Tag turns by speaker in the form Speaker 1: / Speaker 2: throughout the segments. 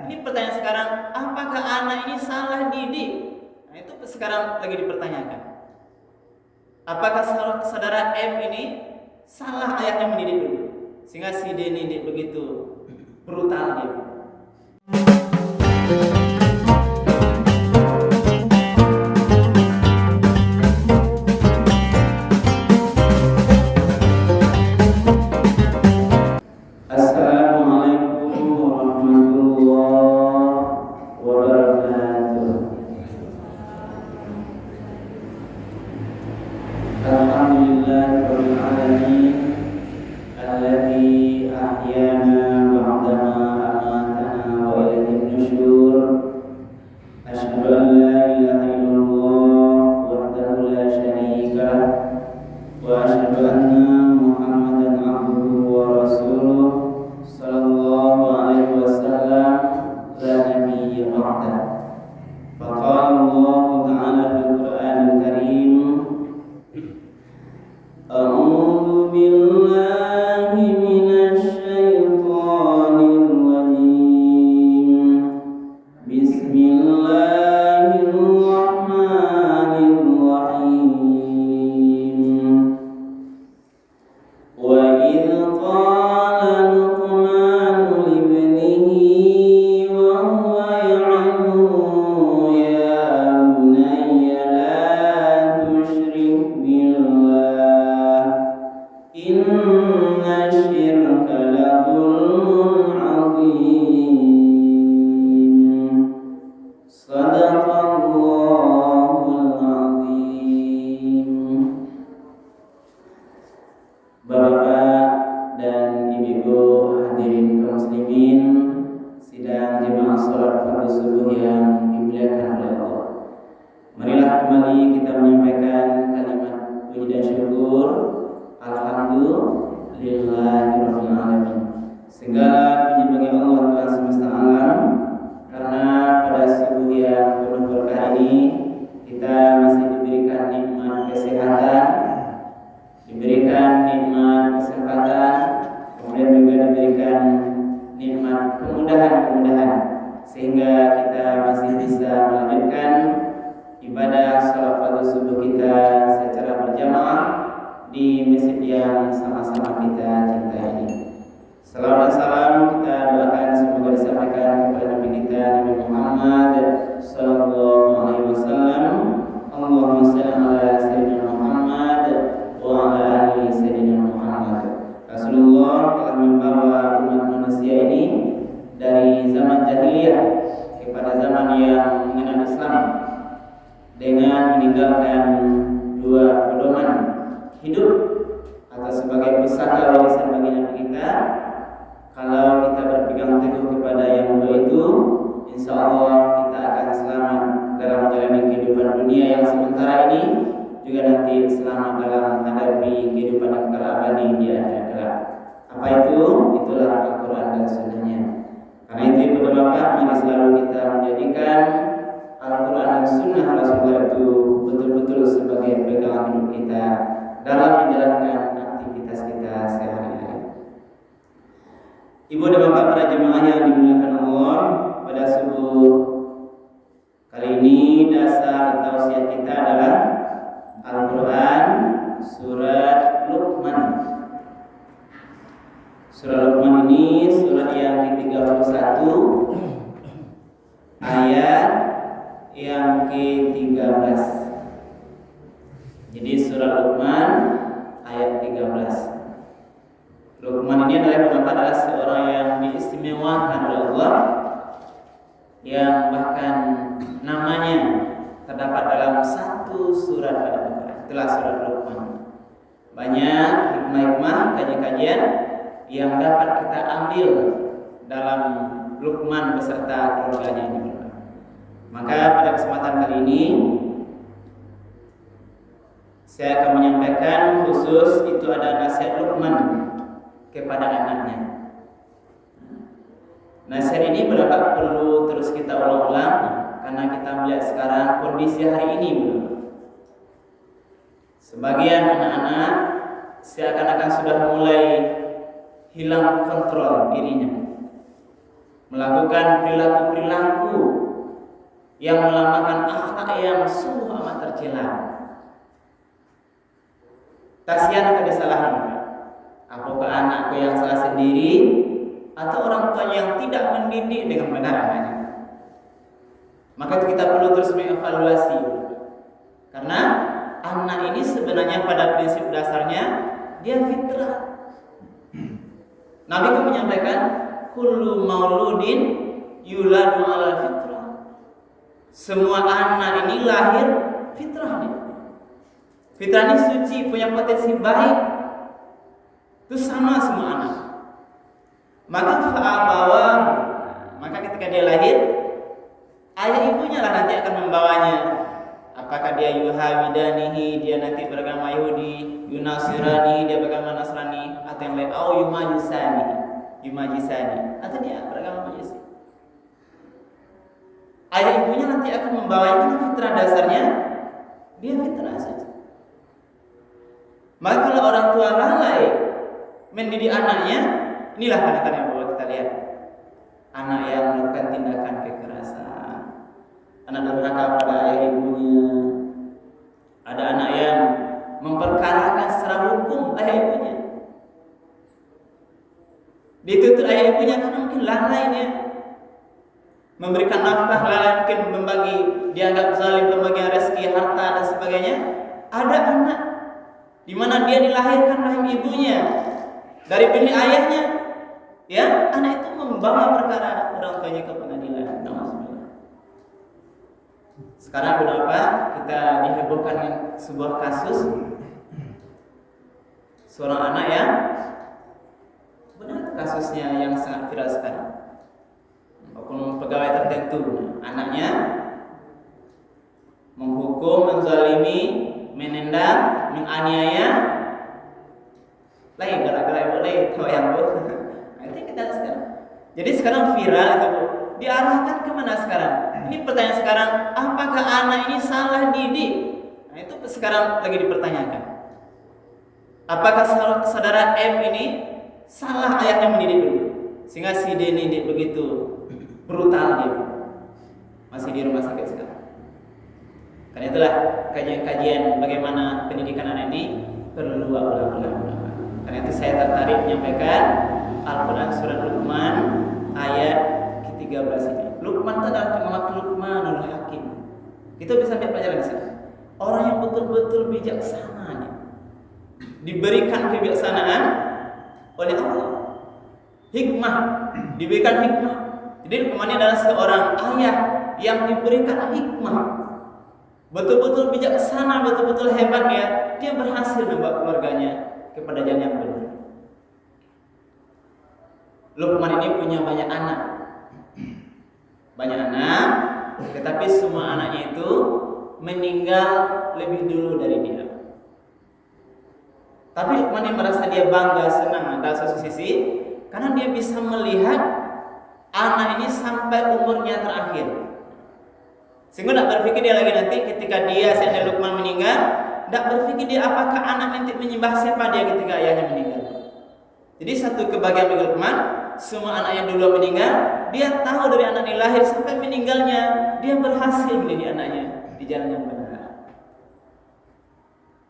Speaker 1: Ini pertanyaan sekarang, apakah anak ini salah didik? Nah, itu sekarang lagi dipertanyakan. Apakah saudara M ini salah ayahnya mendidik dulu, sehingga si D didik begitu brutal dia? Assalamualaikum warahmatullahi wabarakatuh. Alhamdulillahirabbil alamin alladzi ahyana ba'dama amatana wa ilaihin nusyur. Asyhadu an la ilaha illallah wahdahu la syarika lah wa asyhadu anna Muhammadan abduhu wa rasuluh sallallahu alaihi wasallam la nabiyya ba'dah. Faqala Allah ta'ala fil Qur'anil Karim, A'udzu billahi minasy syaithanir rajim. Bismillahirrahmanirrahim. Wa idz qala Luqmanu libnihi wa huwa ya'iduhu ya bunayya la tusyrik billah inna syirka la dzulmun 'adzim. Shadaqallahul 'adzim. Bapak dan ibu-ibu hadirin kaum muslimin sidang jemaah salat fardu subuh yang dimuliakan oleh Allah. Marilah kembali kita menyampaikan kalimat puji dan syukur. Alhamdulillahirabbil alamin. Segala puji bagi Allah Tuhan semesta alam, karena pada subuh yang penuh berkah ini kita masih diberikan nikmat kesehatan, diberikan nikmat kesempatan, kemudian juga diberikan nikmat kemudahan-kemudahan, sehingga kita masih bisa melanjutkan ibadah salat fardu subuh kita secara berjamaah di masjid yang sama-sama kita cintai ini. Salawat dan salam kita doakan semoga disampaikan kepada Nabi kita Nabi Muhammad sallallahu alaihi wasallam. Allahumma shalli ala sayyidina Muhammad wa ala ali sayyidina Muhammad. Rasulullah telah membawa umat manusia ini dari zaman jahiliyah kepada zaman yang mengenal Islam dengan meninggalkan dua pedoman hidup atau sebagai pusaka warisan bagi Nabi kita. Kalau kita berpegang teguh kepada yang dua itu, insya Allah kita akan selamat dalam menjalani kehidupan dunia yang sementara ini, juga nanti selamat dalam menghadapi kehidupan yang kekal abadi di akhirat kelak. Apa itu? Itulah Al-Quran dan Sunnahnya. Karena itu ibu dan bapak, mari selalu kita menjadikan Al-Quran dan Sunnah Rasulullah itu betul-betul sebagai pegangan hidup kita dalam menjalankan aktivitas kita sehari-hari. Ibu dan bapak para jemaah yang dimuliakan Allah, pada subuh kali ini dasar tausiah kita adalah Al-Quran surat Luqman. Surah Luqman ini surat yang ke-31 ayat yang ke-13. Jadi surah Luqman ayat 13. Luqman ini adalah seorang yang diistimewakan oleh Allah, yang bahkan namanya terdapat dalam satu surat Al-Quran. Itulah surat Luqman. Banyak hikmah-hikmah, kajian-kajian yang dapat kita ambil dalam Luqman beserta keluarganya ini. Maka pada kesempatan kali ini saya akan menyampaikan khusus itu ada nasihat Luqman kepada anaknya. Nasihat ini berapa perlu terus kita ulang-ulang karena kita melihat sekarang kondisi hari ini. Sebagian anak-anak seakan-akan sudah mulai hilang kontrol dirinya, melakukan perilaku-perilaku yang melambangkan akhlak yang sungguh amat tercela. Kasihan akan kesalahan. Apakah anakku yang salah sendiri atau orang tuanya yang tidak mendidik dengan benar anaknya? Maka kita perlu terus mengevaluasi. Karena anak ini sebenarnya pada prinsip dasarnya dia fitrah. Nabi kan menyampaikan kullu mauludin yuladu ala fitrah. Semua anak ini lahir fitrah nih. Fitrah ini suci, punya potensi baik. Itu sama semua anak. Maka fa'abawahu, maka ketika dia lahir, ayah ibunya lah nanti akan membawanya. Apakah dia yuhawidanihi, dia nanti beragama Yahudi, yunasirani, dia beragama Nasrani, atau yang lain, au yumajisani, atau dia beragama Majusi. Ayah ibunya nanti akan membawanya karena fitrah dasarnya dia fitrah saja. Maka kalau orang tua lalai mendidik anaknya, inilah kadang-kadang yang bahwa kita lihat anak yang melakukan tindakan kekerasan, anak durhaka pada ayah ibunya, ada anak yang memperkarakan secara hukum ayah ibunya, dituntut ayah ibunya karena mungkin lalainya memberikan nafkah, lalai mungkin membagi, dianggap zalim pembagian rezeki, harta dan sebagainya. Ada anak di mana dia dilahirkan rahim ibunya dari benih ayahnya, ya, anak itu membawa perkara orang tuanya ke pengadilan. Sekarang berapa kita dihebohkan dengan sebuah kasus seorang anak yang benar kasusnya yang sangat viral sekarang. Oknum pegawai tertentu, anaknya menghukum, menzalimi, menendang, menganiaya, lain galak-galak boleh tahu yang bu. Nanti kita sekarang. Jadi sekarang viral itu bu, diarahkan kemana sekarang? Ini pertanyaan sekarang, apakah anak ini salah didik? Nah itu sekarang lagi dipertanyakan. Apakah saudara M ini salah ayahnya mendidik dulu, sehingga si D didik begitu brutal dia, masih di rumah sakit sekarang. Karena itulah kajian-kajian bagaimana pendidikan anak ini perlu ulang-ulang. Karena itu saya tertarik menyampaikan Al-Quran surat Luqman ayat ke-13 ini. Luqman itu adalah pengamat Luqmanul Hakim. Kita bisa ambil pelajaran di sana. Orang yang betul-betul bijaksana nih, diberikan kebijaksanaan oleh Allah, hikmah, diberikan hikmah. Jadi Luqman ini adalah seorang ayah yang diberikan hikmah, betul-betul bijaksana, betul-betul hebat ya. Dia berhasil membawa keluarganya kepada jalan yang benar. Luqman ini punya banyak anak, tetapi semua anaknya itu meninggal lebih dulu dari dia. Tapi Luqman ini merasa dia bangga, senang dalam satu sisi, karena dia bisa melihat anak ini sampai umurnya terakhir. Sehingga tidak berpikir dia lagi nanti ketika dia seandainya Luqman meninggal, tidak berpikir dia apakah anak nanti menyembah siapa dia ketika ayahnya meninggal. Jadi satu kebahagiaan bagi Luqman, semua anak yang dulu meninggal, dia tahu dari anak ini lahir sampai meninggalnya, dia berhasil mendidik anaknya di jalan yang benar.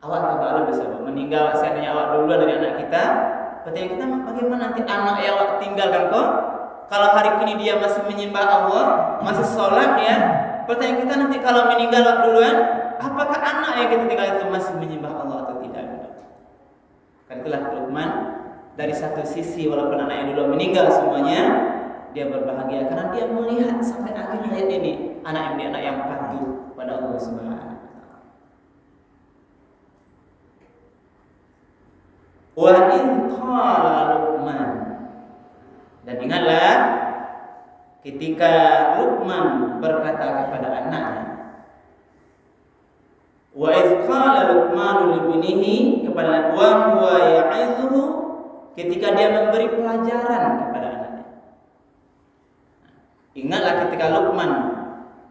Speaker 1: Awak tak bisa meninggal seandainya awak duluan dari anak kita. Pertanyaan kita, bagaimana nanti anak yang awak tinggalkan kok? Kalau hari ini dia masih menyembah Allah, masih sholat ya. Pertanyaan kita nanti kalau meninggal awak duluan, apakah anak yang kita tinggal itu masih menyembah Allah atau tidak? Karena itulah Luqman dari satu sisi walaupun anak yang dulu meninggal semuanya, dia berbahagia karena dia melihat sampai akhir hayat ini anak yang patuh pada Allah Subhanahu wa taala. Wa in qala Luqman, dan ingatlah ketika Luqman berkata kepada anaknya, wa iz qala Luqman li ibnihi, kepada wa huwa ya'idhu, ketika dia memberi pelajaran kepada anaknya. Ingatlah ketika Luqman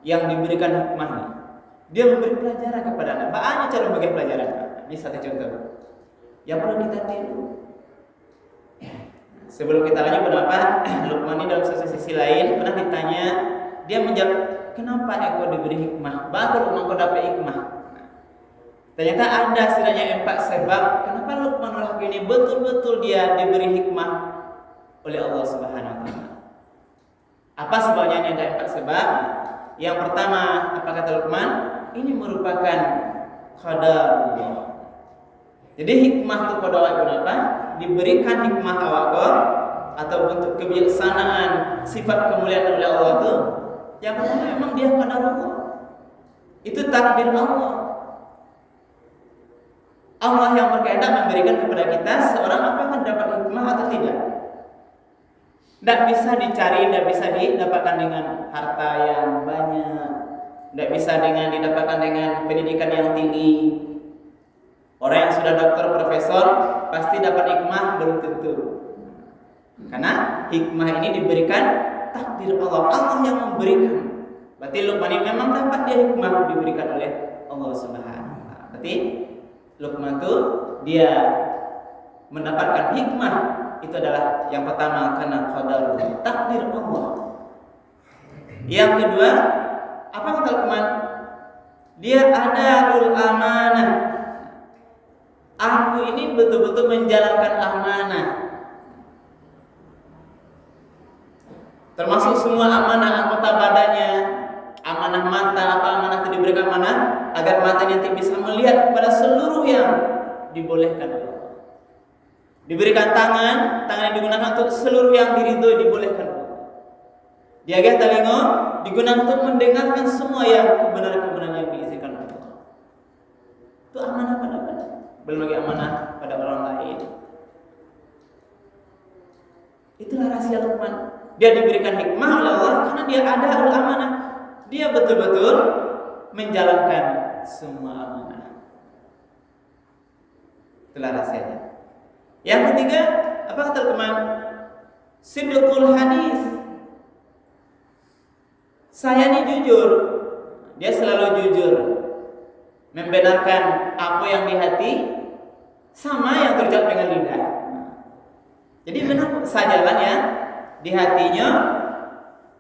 Speaker 1: yang diberikan hikmahnya, dia memberi pelajaran kepada anak. Banyak cara memberi pelajaran. Ini satu contoh yang perlu kita tiru. sebelum kita lanjut kenapa Luqman ini dalam sisi lain pernah ditanya, dia menjawab, kenapa engkau diberi hikmah? Baru engkau dapat hikmah. Ternyata ada setidaknya 4 sebab kenapa Luqman Al-Hakim ini betul-betul dia diberi hikmah oleh Allah Subhanahu wa taala. Apa sebabnya? Ini ada 4 sebab. Yang pertama, apa kata Luqman? Ini merupakan qadar Allah. Jadi hikmah itu pada awak apa? Diberikan hikmah awak atau bentuk kebijaksanaan, sifat kemuliaan oleh Allah itu. Yang pertama memang dia qadar Allah. Itu takdir Allah. Allah yang berkehendak memberikan kepada kita seorang apakah dapat hikmah atau tidak. Tidak bisa dicari, tidak bisa didapatkan dengan harta yang banyak, tidak bisa didapatkan dengan pendidikan yang tinggi. Orang yang sudah dokter, profesor pasti dapat hikmah, belum tentu. Karena hikmah ini diberikan takdir Allah, Allah yang memberikan. Berarti Luqman ini memang dapat dia hikmah diberikan oleh Allah Subhanahu wa taala. Berarti Luqman itu dia mendapatkan hikmah itu adalah yang pertama karena qadar takdir Allah. Yang kedua, apa kata Luqman? Dia adarul amanah. Aku ini betul-betul menjalankan amanah. Termasuk semua amanah anggota badannya, amanah mata, apa amanah itu diberikan mana? Agar mata nanti bisa melihat kepada seluruh yang dibolehkan oleh Allah. Diberikan tangan, tangan yang digunakan untuk seluruh yang diridhoi dibolehkan oleh Allah. Diaga telinga digunakan untuk mendengarkan semua yang kebenaran-kebenaran yang diizinkan oleh Allah. Itu amanah pada badan. Belum lagi amanah pada orang lain. Itulah rahasia Luqman. Dia diberikan hikmah oleh Allah karena dia ada amanah. Dia betul-betul menjalankan semua amanah. Itulah rahasianya. Yang ketiga, apa kata Luqman? Sidqul hadis. Saya ini jujur. Dia selalu jujur. Membenarkan apa yang di hati sama yang terucap dengan lidah. Jadi benar sajalah ya di hatinya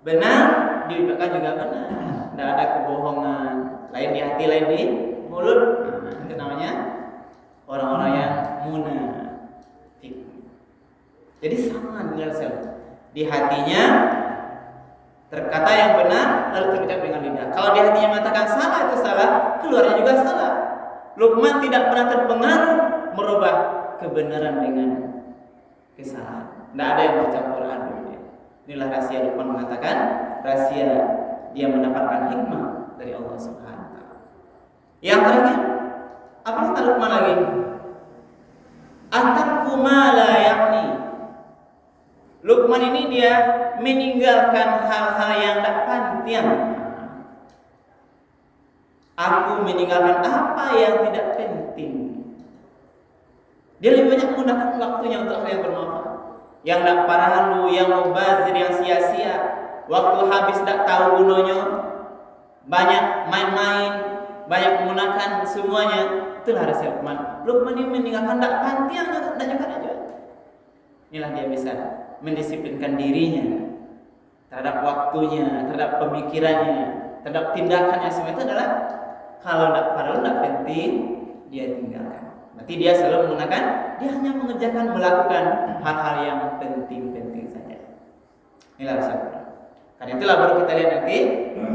Speaker 1: benar, diucapkan juga benar. Tidak ada kebohongan, lain di hati, lain di mulut. Itu namanya orang-orang yang munafik. Jadi sama dengan di hatinya terkata yang benar lalu terucap dengan lidah. Kalau di hatinya mengatakan salah itu salah, keluarnya juga salah. Luqman tidak pernah terpengaruh merubah kebenaran dengan kesalahan. Tidak ada yang bercampur aduk. Inilah rahasia Luqman mengatakan, rahasia dia mendapatkan hikmah dari Allah Subhanahu wa taala. Yang terakhir, apa kata Luqman lagi? Atarku ma la ya'ni. Luqman ini dia meninggalkan hal-hal yang tidak penting. Aku meninggalkan apa yang tidak penting. Dia lebih banyak menggunakan waktunya untuk hal yang bermanfaat. Yang tidak parahlu, yang mubazir, yang sia-sia. Waktu habis tidak tahu gunanya. Banyak main-main, banyak menggunakan semuanya. Itulah rahasia Luqman. Luqman ini meninggalkan tidak penting, tidak nyangka aja. Inilah dia bisa mendisiplinkan dirinya terhadap waktunya, terhadap pemikirannya, terhadap tindakannya. Semua itu adalah kalau tidak perlu, tidak penting, dia tinggalkan. Berarti dia selalu menggunakan, dia hanya mengerjakan, melakukan hal-hal yang penting-penting saja. Inilah rahasia. Karena itulah baru kita lihat nanti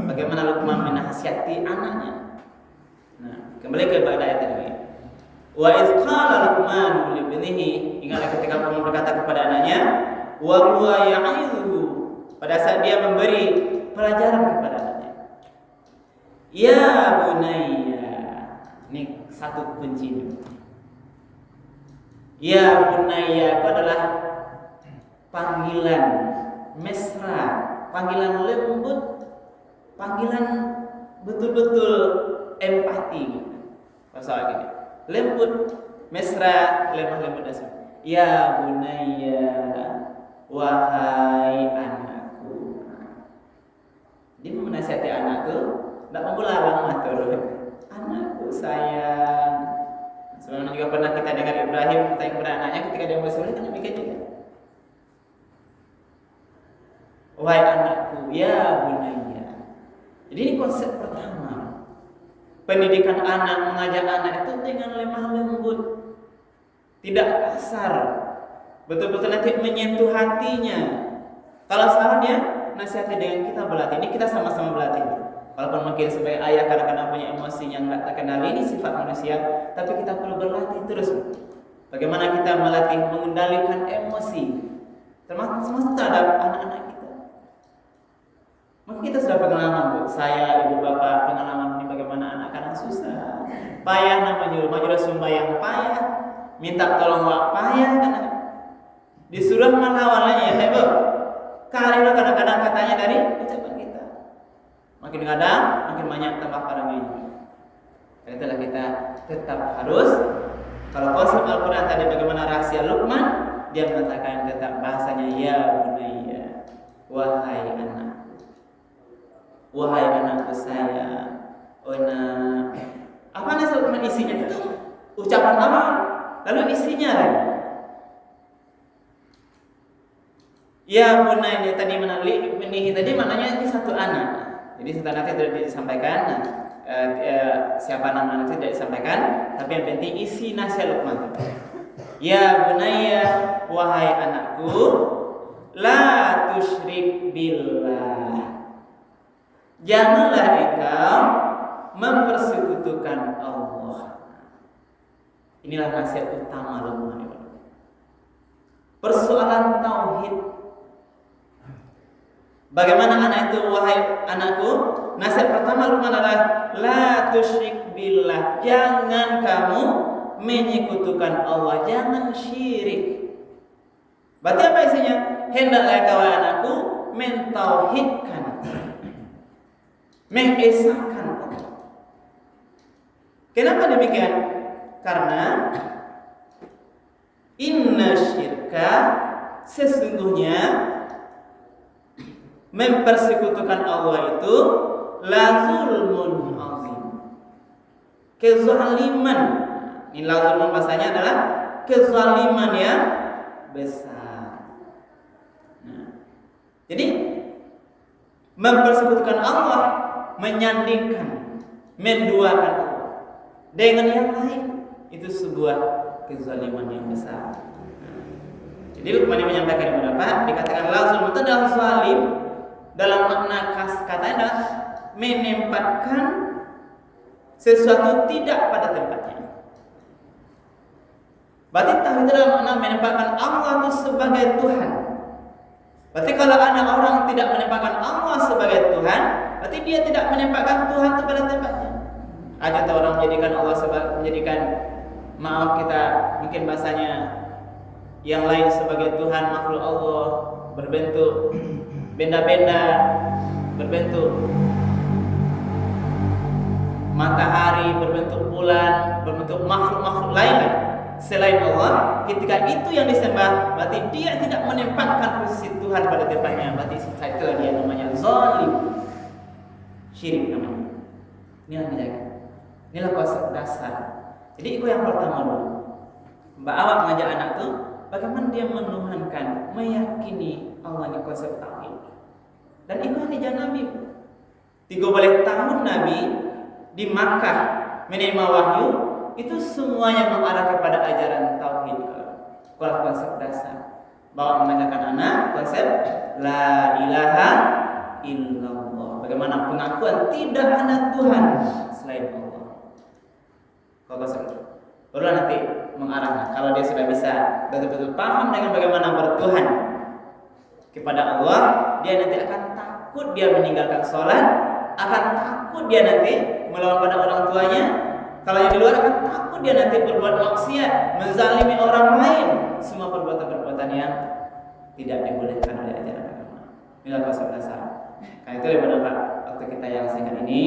Speaker 1: bagaimana Luqman menasihati anaknya. Nah, kembali kepada ayat tadi. Wa iz qala Luqman li ibnihi, ingatlah ketika Allah berkata kepada anaknya, wa huwa ya'idhu, pada saat dia memberi pelajaran kepada anaknya. Ya bunayya, ini satu kunci. Ya bunayya itu adalah panggilan mesra, panggilan lembut, panggilan betul-betul empati. Bahasa gini, lembut, mesra, lemah lembut dan sebagainya. Ya bunayya, wahai anakku. Dia menasihati anakku, tidak mau larang matur. Anakku sayang. Sebelumnya juga pernah kita dengar Ibrahim bertanya kepada anaknya ketika dia bersekolah, kan demikian juga. wahai anakku, ya bunayya. Jadi ini konsep pertama. Pendidikan anak, mengajak anak itu dengan lemah lembut, tidak kasar, betul-betul nanti menyentuh hatinya. Kalau sekarang dia nasihati dengan kita berlatih, ini kita sama-sama berlatih. Walaupun mungkin sebagai ayah kadang-kadang punya emosi yang nggak terkenal, ini sifat manusia, tapi kita perlu berlatih terus. Bagaimana kita melatih mengendalikan emosi, termasuk terhadap anak-anak kita. Mungkin kita sudah pengalaman, Bu. Saya, ibu bapak, pengalaman ini bagaimana anak-anak susah, payah namanya, majulah sembahyang payah, minta tolong wak payah, karena disuruh melawannya ya, Bu. Karilah kadang-kadang katanya dari ucapan kita. Makin kadang, makin banyak tambah parahnya. Dan itulah kita tetap harus. Kalau konsep Al-Quran tadi bagaimana rahasia Luqman, dia mengatakan tetap bahasanya ya bunayya, wahai anakku, wahai anakku saya. Apa nasihat Luqman isinya itu? Ucapan apa? Lalu isinya lagi. Ya bunayya tadi menali benih tadi maknanya ini satu anak. Jadi setelah nanti tidak disampaikan. Siapa nama nanti tidak disampaikan, tapi yang penting isi nasihat Luqman. Ya bunayya, wahai anakku, la tusyrik billah. Janganlah engkau mempersekutukan Allah. Inilah nasihat utama Luqman. Persoalan tauhid. Bagaimana anak itu, wahai anakku? Nasihat pertama Luqman adalah la tusyrik billah. Jangan kamu menyekutukan Allah, jangan syirik. Berarti apa isinya? Hendaklah kau anakku mentauhidkan, mengesahkan Allah. Kenapa demikian? Karena inna syirka, sesungguhnya mempersekutukan Allah itu la zulmun azim, kezaliman. Ini la zulmun bahasanya adalah kezaliman yang besar. Jadi mempersekutukan Allah, menyandingkan, menduakan Allah dengan yang lain, itu sebuah kezaliman yang besar. Jadi Luqman yang menyampaikan kepada Bapak, dikatakan la zulmun itu adalah zalim. Dalam makna katanya adalah menempatkan sesuatu tidak pada tempatnya. Berarti tauhid dalam makna menempatkan Allah itu sebagai Tuhan. Berarti kalau ada orang tidak menempatkan Allah sebagai Tuhan, berarti dia tidak menempatkan Tuhan itu pada tempatnya. Ada orang menjadikan Allah menjadikan, maaf kita mungkin bahasanya yang lain sebagai Tuhan, makhluk Allah berbentuk benda-benda, berbentuk matahari, berbentuk bulan, berbentuk makhluk-makhluk lain selain Allah. Ketika itu yang disembah, berarti dia tidak menempatkan posisi Tuhan pada tempatnya. Berarti itulah dia namanya zalim, syirik namanya. Inilah menjaga. Inilah konsep dasar. Jadi itu yang pertama dulu. Mbak awak mengajak anak tuh, bagaimana dia menuhankan, meyakini Allah ini konsep tauhid. Dan itu hanya Nabi. 30 tahun Nabi di Makkah menerima wahyu, itu semuanya mengarah kepada ajaran tauhid. Kalau konsep dasar, bahwa mengajarkan anak konsep la ilaha illallah. Bagaimana pengakuan tidak ada Tuhan selain Allah. Kalau konsep itu, baru nanti mengarah. Kalau dia sudah bisa betul-betul paham dengan bagaimana bertuhan kepada Allah, dia nanti akan takut dia meninggalkan sholat, akan takut dia nanti melawan pada orang tuanya. Kalau yang di luar akan takut dia nanti berbuat maksiat, menzalimi orang lain, semua perbuatan-perbuatan yang tidak dibolehkan oleh ajaran agama. Inilah konsep dasar. Karena itu daripada waktu kita yang singkat ini,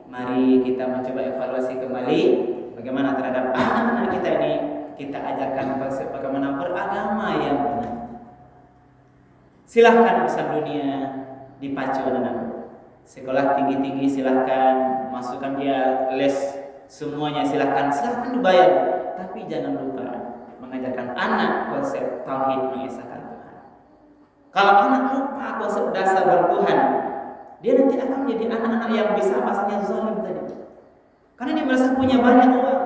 Speaker 1: mari kita mencoba evaluasi kembali bagaimana terhadap anak-anak kita ini kita ajarkan konsep bagaimana beragama yang benar. Silahkan urusan dunia dipacu anak-anak. Sekolah tinggi-tinggi silahkan, masukkan dia les semuanya silahkan dibayar. Tapi jangan lupa mengajarkan anak konsep tauhid mengesahkan Tuhan. Kalau anak lupa konsep dasar bertuhan, dia nanti akan menjadi anak-anak yang bisa bahasanya zalim tadi. Karena dia merasa punya banyak uang,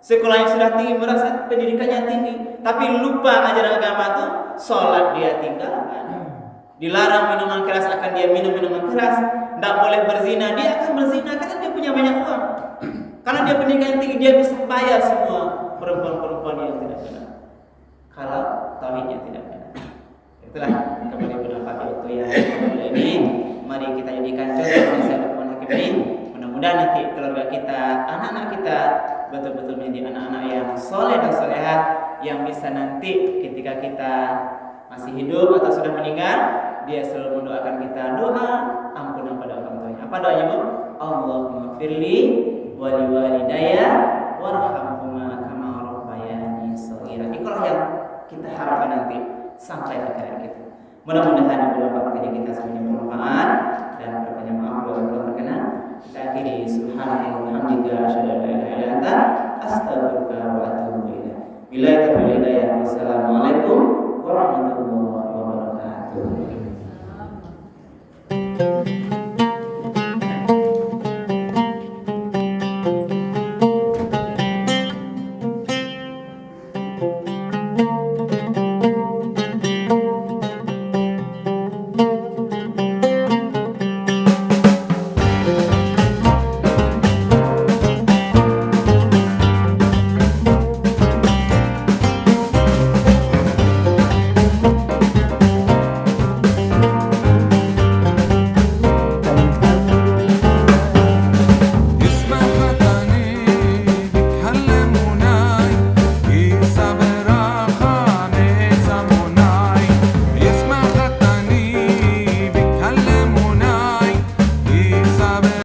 Speaker 1: sekolah yang sudah tinggi, merasa pendidikannya tinggi, tapi lupa ajaran agama itu, sholat dia tinggalkan. Dilarang minuman keras, akan dia minum minuman keras. Tidak boleh berzina, dia akan berzina karena dia punya banyak uang. Karena dia pendidikan yang tinggi, dia bisa bayar semua perempuan-perempuan yang tidak benar. Kalau tauhidnya tidak benar, itulah kembali pendapat waktu yang ini. Mari kita jadikan contoh Malaysia Lukman Hakim ini. Mudah-mudahan nanti keluarga kita, anak-anak kita betul-betul menjadi anak-anak yang soleh dan solehah, yang bisa nanti ketika kita masih hidup atau sudah meninggal, dia selalu mendoakan kita doa ampunan pada orang tuanya. Apa doanya, Bu? Allahumma firli wa liwalidayya warhamhuma kama rabbayani shaghira. Itulah yang kita harapkan nanti sampai akhir kita. Mudah-mudahan beberapa kajian kita semuanya bermanfaat dan pertanyaan maaf kalau belum berkenan. Kita akhiri subhanallah wa bihamdika asyhadu an la ilaha illa anta astaghfiruka wa atubu ilaik. Bila taufiq hidayah. Wassalamualaikum warahmatullahi wabarakatuh.